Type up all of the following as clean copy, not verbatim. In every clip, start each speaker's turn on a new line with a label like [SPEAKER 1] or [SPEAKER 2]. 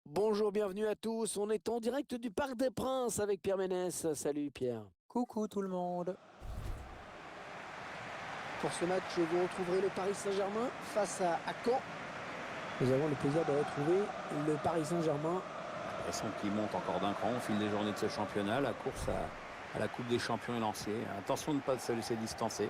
[SPEAKER 1] Bonjour, bienvenue à tous. On est en direct du Parc des Princes avec Pierre Ménès. Salut Pierre.
[SPEAKER 2] Coucou tout le monde.
[SPEAKER 1] Pour ce match, vous retrouverez le Paris Saint-Germain face à Caen. Nous avons le plaisir de retrouver le Paris Saint-Germain.
[SPEAKER 2] L'impression qu'il monte encore d'un cran au fil des journées de ce championnat. La course à la Coupe des Champions est lancée. Attention de ne pas se laisser distancer.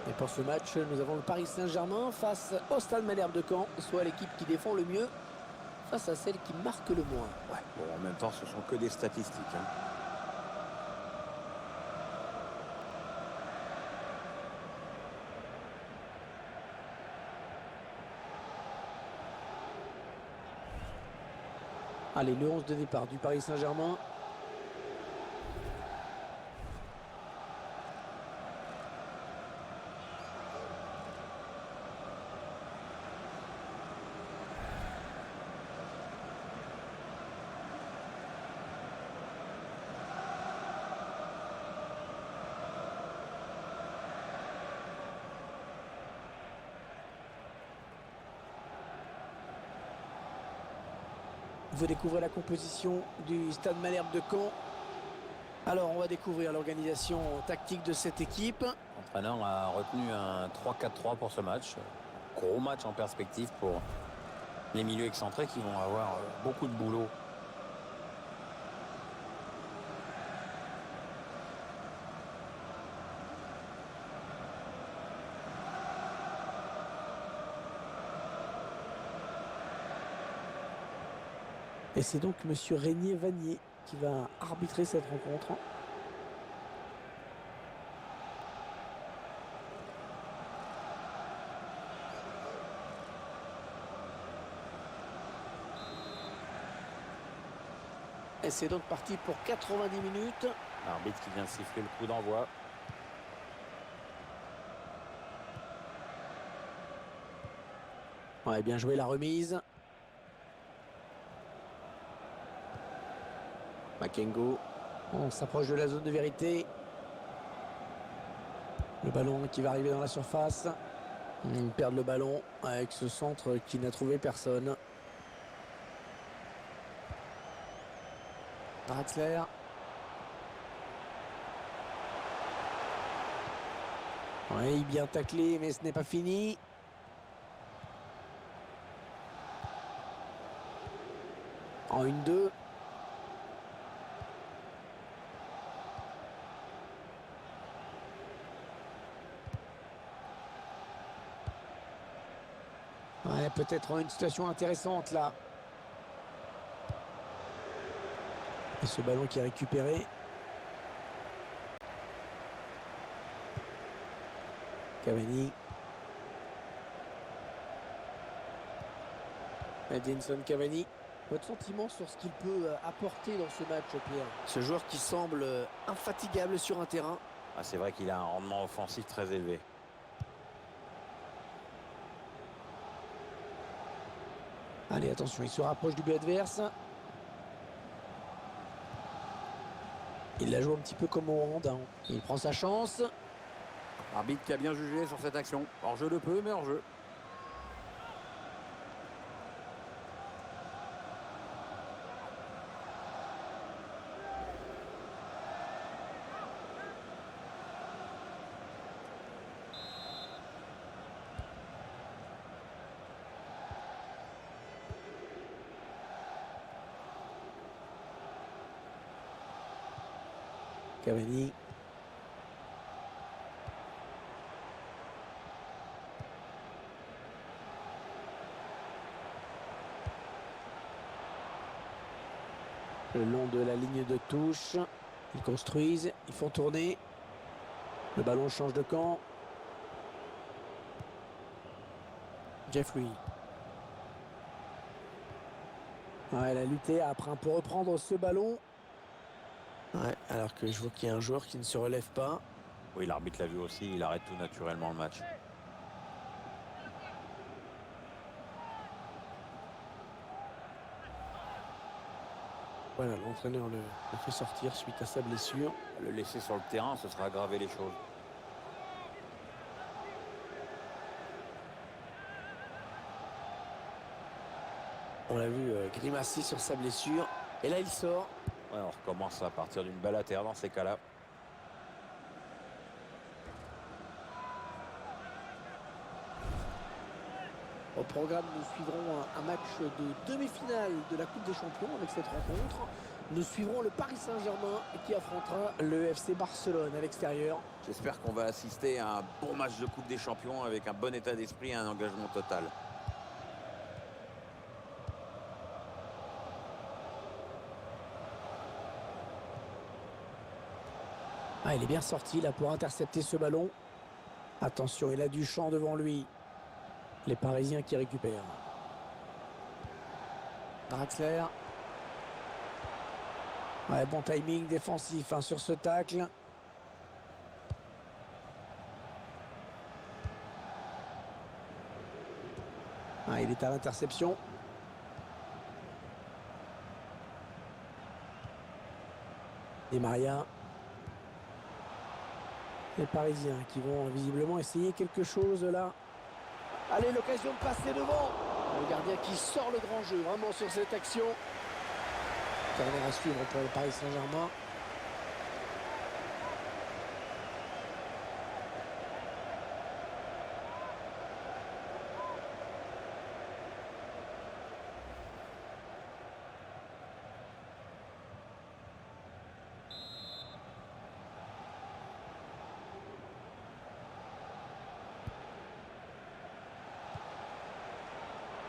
[SPEAKER 1] Et pour ce match, nous avons le Paris Saint-Germain face au Stade Malherbe de Caen, soit l'équipe qui défend le mieux face à celle qui marque le moins.
[SPEAKER 2] Ouais, bon, en même temps, ce sont que des statistiques, hein.
[SPEAKER 1] Allez, le 11 de départ du Paris Saint-Germain. Vous découvrez la composition du Stade Malherbe de Caen. Alors, on va découvrir l'organisation tactique de cette équipe.
[SPEAKER 2] L'entraîneur a retenu un 3-4-3 pour ce match. Gros match en perspective pour les milieux excentrés qui vont avoir beaucoup de boulot.
[SPEAKER 1] Et c'est donc Monsieur Régnier Vanier qui va arbitrer cette rencontre. Et c'est donc parti pour 90 minutes.
[SPEAKER 2] L'arbitre qui vient de siffler le coup d'envoi.
[SPEAKER 1] Ouais, bien joué la remise. Makengo. On s'approche de la zone de vérité. Le ballon qui va arriver dans la surface. Ils perdent le ballon avec ce centre qui n'a trouvé personne. Draxler. Oui, bien taclé, mais ce n'est pas fini. En 1-2. Ouais, peut-être une situation intéressante là. Et ce ballon qui est récupéré. Cavani. Edinson Cavani. Votre sentiment sur ce qu'il peut apporter dans ce match, Pierre? Ce joueur qui semble infatigable sur un terrain.
[SPEAKER 2] Ah, c'est vrai qu'il a un rendement offensif très élevé.
[SPEAKER 1] Allez, attention, il se rapproche du but adverse. Il la joue un petit peu comme au hand, hein. Il prend sa chance.
[SPEAKER 2] Arbitre qui a bien jugé sur cette action. Hors-jeu de peu, mais hors-jeu.
[SPEAKER 1] Cavani. Le long de la ligne de touche. Ils construisent, ils font tourner. Le ballon change de camp. Jeffrey. Ouais, elle a lutté après un peu reprendre ce ballon. Ouais, alors que je vois qu'il y a un joueur qui ne se relève pas.
[SPEAKER 2] Oui, l'arbitre l'a vu aussi. Il arrête tout naturellement le match.
[SPEAKER 1] Voilà, l'entraîneur le fait sortir suite à sa blessure.
[SPEAKER 2] Le laisser sur le terrain, ce sera aggraver les choses.
[SPEAKER 1] On l'a vu grimacer sur sa blessure. Et là, il sort.
[SPEAKER 2] Ouais, on recommence à partir d'une balle à terre dans ces cas-là.
[SPEAKER 1] Au programme, nous suivrons un match de demi-finale de la Coupe des Champions avec cette rencontre. Nous suivrons le Paris Saint-Germain qui affrontera le FC Barcelone à l'extérieur.
[SPEAKER 2] J'espère qu'on va assister à un bon match de Coupe des Champions avec un bon état d'esprit et un engagement total.
[SPEAKER 1] Ah, il est bien sorti là pour intercepter ce ballon. Attention, il a du champ devant lui. Les Parisiens qui récupèrent. Draxler. Ouais, bon timing défensif sur ce tacle. Ah, il est à l'interception. Et Maria. Les Parisiens qui vont visiblement essayer quelque chose là. Allez, l'occasion de passer devant. Le gardien qui sort le grand jeu vraiment sur cette action. Corner à suivre pour le Paris Saint-Germain.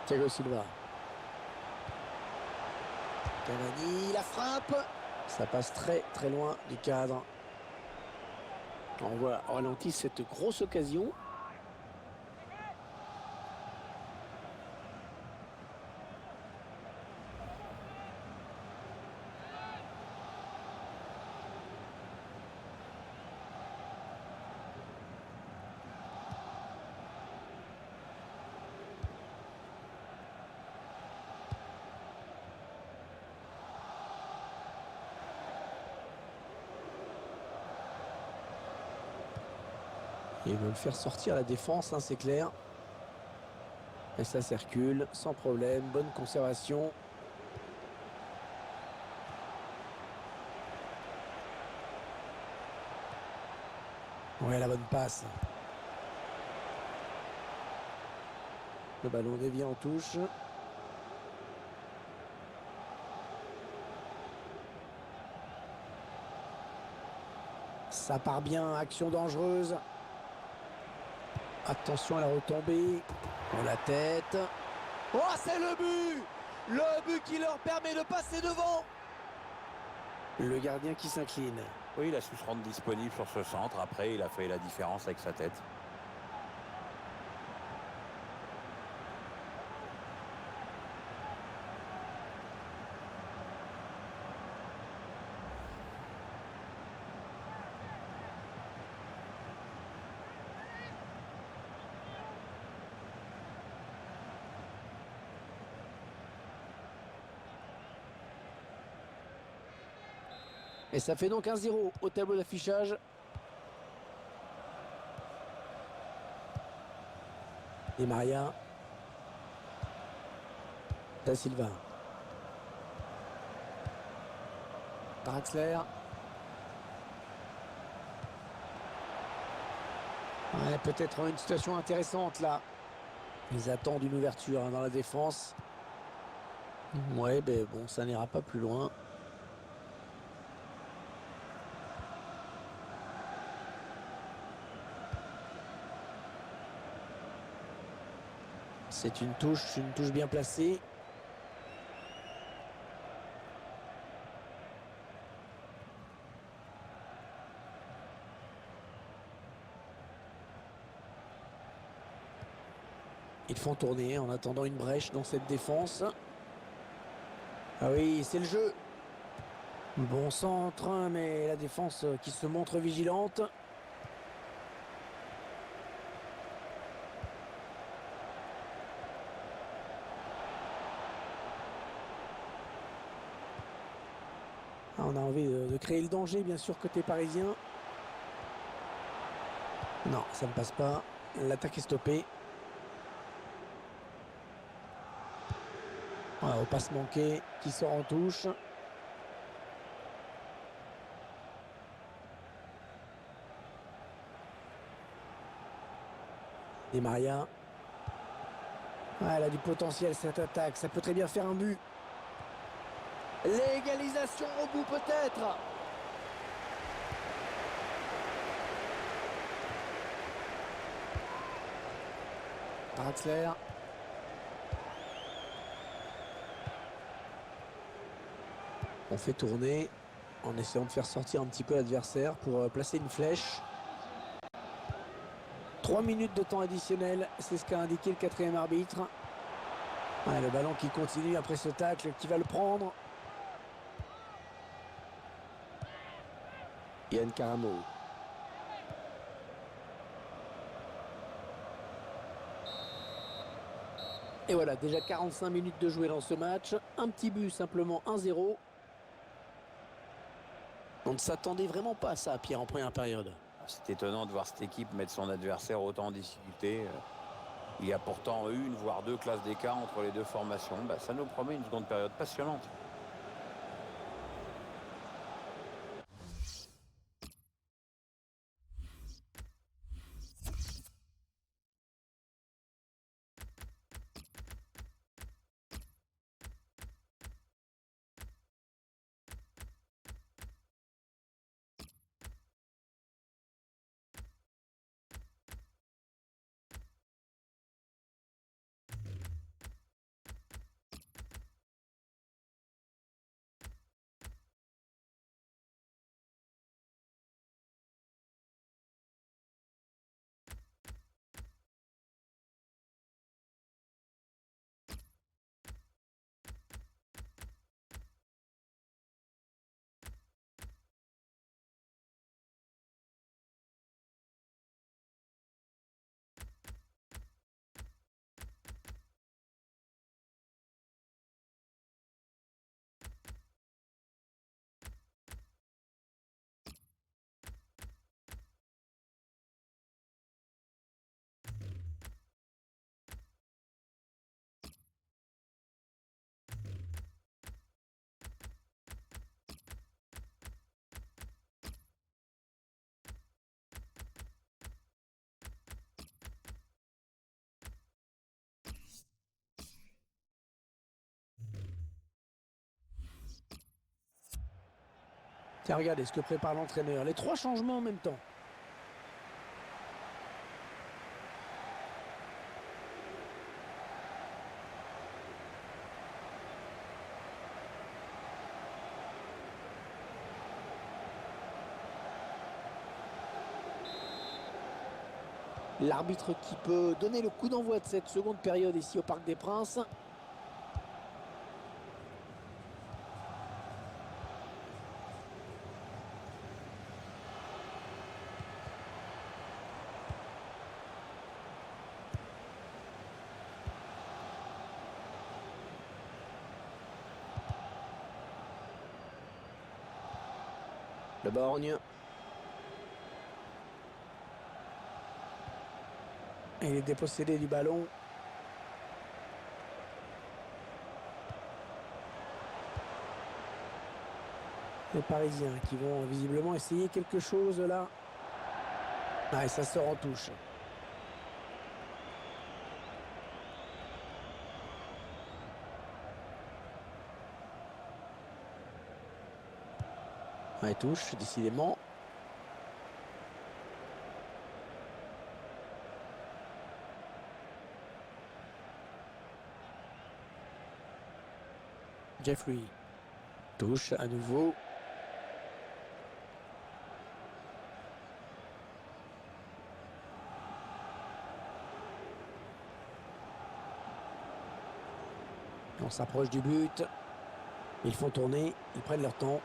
[SPEAKER 1] Thiago Silva. Cavani, la frappe. Ça passe très très loin du cadre. On voit au ralenti cette grosse occasion. Ils veulent faire sortir la défense, c'est clair. Et ça circule sans problème, bonne conservation. Ouais, la bonne passe. Le ballon dévie en touche. Ça part bien, action dangereuse. Attention à la retombée. Pour la tête. Oh, c'est le but! Le but qui leur permet de passer devant. Le gardien qui s'incline.
[SPEAKER 2] Oui, il a su se rendre disponible sur ce centre. Après, il a fait la différence avec sa tête.
[SPEAKER 1] Et ça fait donc 1-0 au tableau d'affichage. Et Maria. Da Silva. Draxler. Ouais, peut-être une situation intéressante là. Ils attendent une ouverture dans la défense. Ouais, ben bon, ça n'ira pas plus loin. C'est une touche bien placée. Ils font tourner en attendant une brèche dans cette défense. Ah oui, c'est le jeu. Bon centre, mais la défense qui se montre vigilante. Ah, on a envie de créer le danger, bien sûr, côté parisien. Non, ça ne passe pas. L'attaque est stoppée. Voilà, au passe manqué, qui sort en touche. Et Maria. Ah, elle a du potentiel cette attaque, ça peut très bien faire un but. L'égalisation au bout peut-être. Draxler. On fait tourner en essayant de faire sortir un petit peu l'adversaire pour placer une flèche. 3 minutes de temps additionnel, c'est ce qu'a indiqué le quatrième arbitre. Ouais, le ballon qui continue après ce tacle, qui va le prendre. Yann Caramo. Et voilà, déjà 45 minutes de jouer dans ce match. Un petit but, simplement 1-0. On ne s'attendait vraiment pas à ça, Pierre, en première période.
[SPEAKER 2] C'est étonnant de voir cette équipe mettre son adversaire autant en difficulté. Il y a pourtant une, voire deux classes d'écart entre les deux formations. Ça nous promet une seconde période passionnante.
[SPEAKER 1] Tiens, regardez ce que prépare l'entraîneur. Les 3 changements en même temps. L'arbitre qui peut donner le coup d'envoi de cette seconde période ici au Parc des Princes. Le borgne. Et il est dépossédé du ballon. Les Parisiens qui vont visiblement essayer quelque chose là. Ah, et ça sort en touche. Ouais, touche, décidément. Jeffrey. Touche à nouveau. On s'approche du but. Ils font tourner, ils prennent leur temps.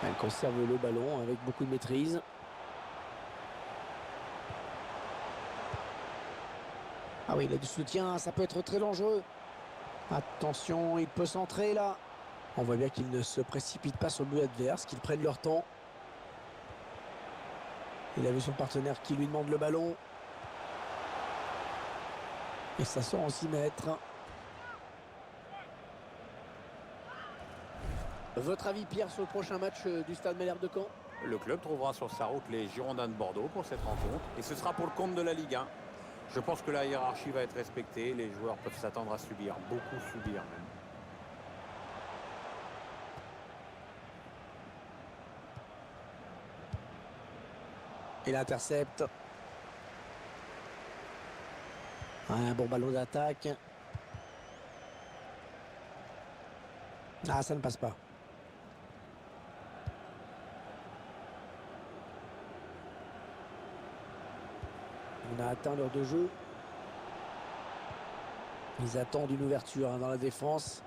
[SPEAKER 1] Elle conserve le ballon avec beaucoup de maîtrise. Ah oui, il a du soutien, ça peut être très dangereux. Attention, il peut centrer là. On voit bien qu'ils ne se précipitent pas sur le but adverse, qu'ils prennent leur temps. Il a vu son partenaire qui lui demande le ballon. Et ça sort en 6 mètres. Votre avis, Pierre, sur le prochain match du Stade Malherbe de Caen?
[SPEAKER 2] Le club trouvera sur sa route les Girondins de Bordeaux pour cette rencontre. Et ce sera pour le compte de la Ligue 1. Je pense que la hiérarchie va être respectée. Les joueurs peuvent s'attendre à subir, beaucoup subir même.
[SPEAKER 1] Il intercepte. Un bon ballon d'attaque. Ah, ça ne passe pas. On a atteint l'heure de jeu. Ils attendent une ouverture dans la défense.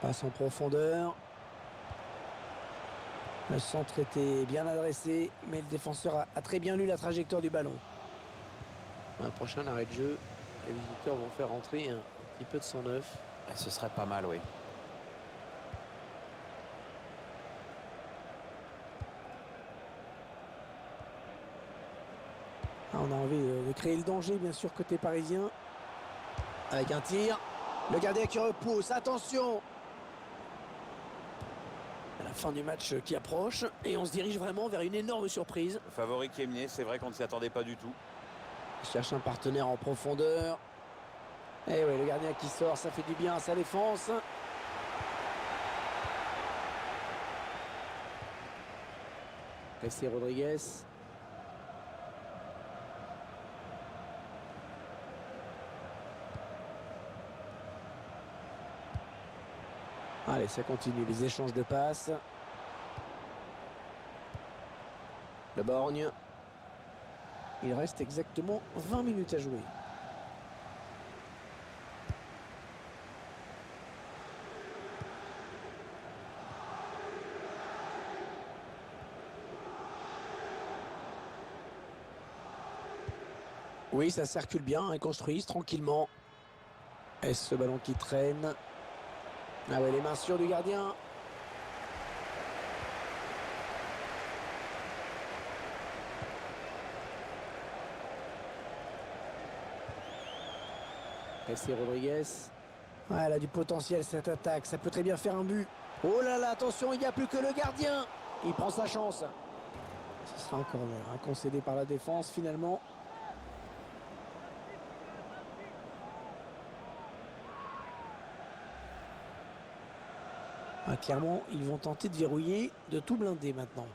[SPEAKER 1] Passe en profondeur. Le centre était bien adressé, mais le défenseur a très bien lu la trajectoire du ballon. Un prochain arrêt de jeu. Les visiteurs vont faire rentrer un petit peu de sang neuf.
[SPEAKER 2] Ce serait pas mal, oui.
[SPEAKER 1] Ah, on a envie de créer le danger, bien sûr, côté parisien. Avec un tir. Le gardien qui repousse. Attention! La fin du match qui approche. Et on se dirige vraiment vers une énorme surprise.
[SPEAKER 2] Le favori qui est mené, c'est vrai qu'on ne s'y attendait pas du tout.
[SPEAKER 1] Il cherche un partenaire en profondeur. Et oui, le gardien qui sort, ça fait du bien à sa défense. Et c'est Rodriguez. Allez, ça continue, les échanges de passes. Le borgne. Il reste exactement 20 minutes à jouer. Oui, ça circule bien, ils construisent tranquillement. Est-ce ce ballon qui traîne? Ah ouais, les mains sûres du gardien. Et c'est Rodriguez. Ouais, elle a du potentiel cette attaque, ça peut très bien faire un but. Oh là là, attention, il n'y a plus que le gardien. Il prend sa chance. Ce sera un corner, concédé par la défense finalement. Ah, clairement, ils vont tenter de verrouiller, de tout blinder maintenant.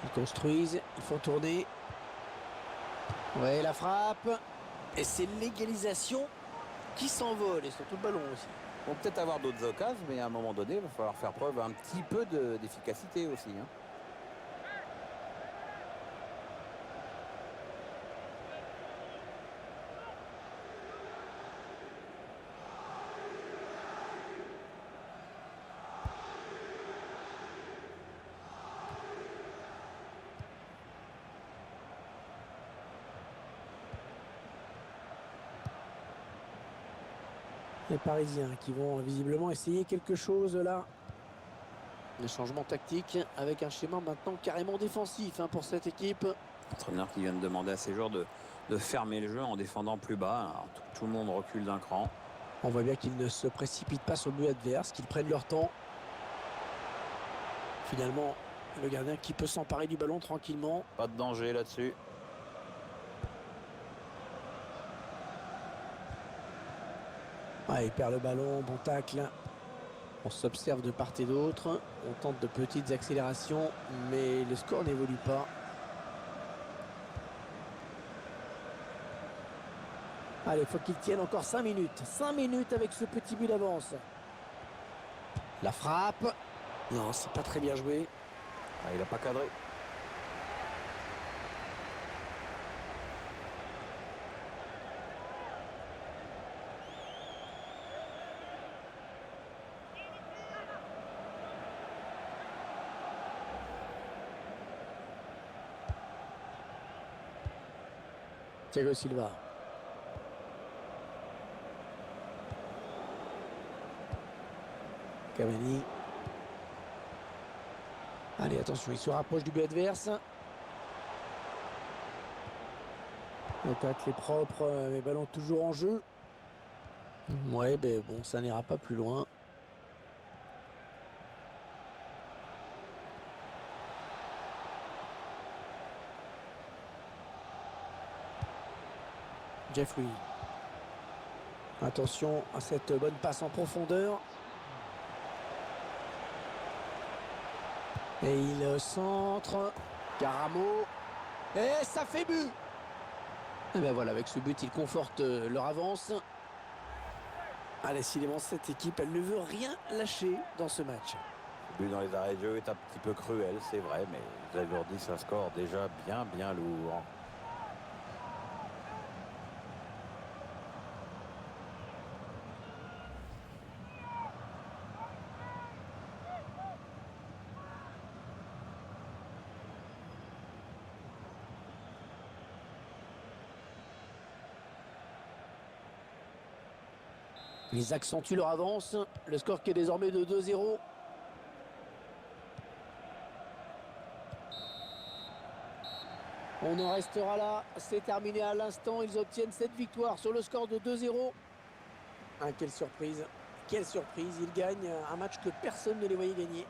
[SPEAKER 1] Ils construisent, ils font tourner. Ouais, la frappe. Et c'est l'égalisation qui s'envole. Et surtout le ballon aussi.
[SPEAKER 2] On peut peut-être avoir d'autres occasions, mais à un moment donné, il va falloir faire preuve un petit peu d'efficacité aussi. Hein.
[SPEAKER 1] Les Parisiens qui vont visiblement essayer quelque chose là. Un changement tactique avec un schéma maintenant carrément défensif pour cette équipe.
[SPEAKER 2] L'entraîneur qui vient de demander à ses joueurs de fermer le jeu en défendant plus bas. Alors, tout le monde recule d'un cran.
[SPEAKER 1] On voit bien qu'ils ne se précipitent pas sur le but adverse, qu'ils prennent leur temps. Finalement, le gardien qui peut s'emparer du ballon tranquillement.
[SPEAKER 2] Pas de danger là-dessus.
[SPEAKER 1] Ah, il perd le ballon, bon tacle. On s'observe de part et d'autre. On tente de petites accélérations, mais le score n'évolue pas. Allez, faut qu'il tienne encore 5 minutes. 5 minutes avec ce petit but d'avance. La frappe. Non, c'est pas très bien joué.
[SPEAKER 2] Ah, il n'a pas cadré.
[SPEAKER 1] Thiago Silva. Cavani. Allez, attention, il se rapproche du but adverse. Le tacle est propre, mais ballon toujours en jeu. Ouais, ben bon, ça n'ira pas plus loin. Jeff Louis. Attention à cette bonne passe en profondeur. Et il centre. Caramo. Et ça fait but. Et ben voilà, avec ce but, ils confortent leur avance. Ah, décidément, cette équipe, elle ne veut rien lâcher dans ce match.
[SPEAKER 2] Le but dans les arrêts de jeu est un petit peu cruel, c'est vrai, mais vous avez dit, c'est un score déjà bien lourd.
[SPEAKER 1] Ils accentuent leur avance. Le score qui est désormais de 2-0. On en restera là. C'est terminé à l'instant. Ils obtiennent cette victoire sur le score de 2-0. Ah, quelle surprise. Quelle surprise. Ils gagnent un match que personne ne les voyait gagner.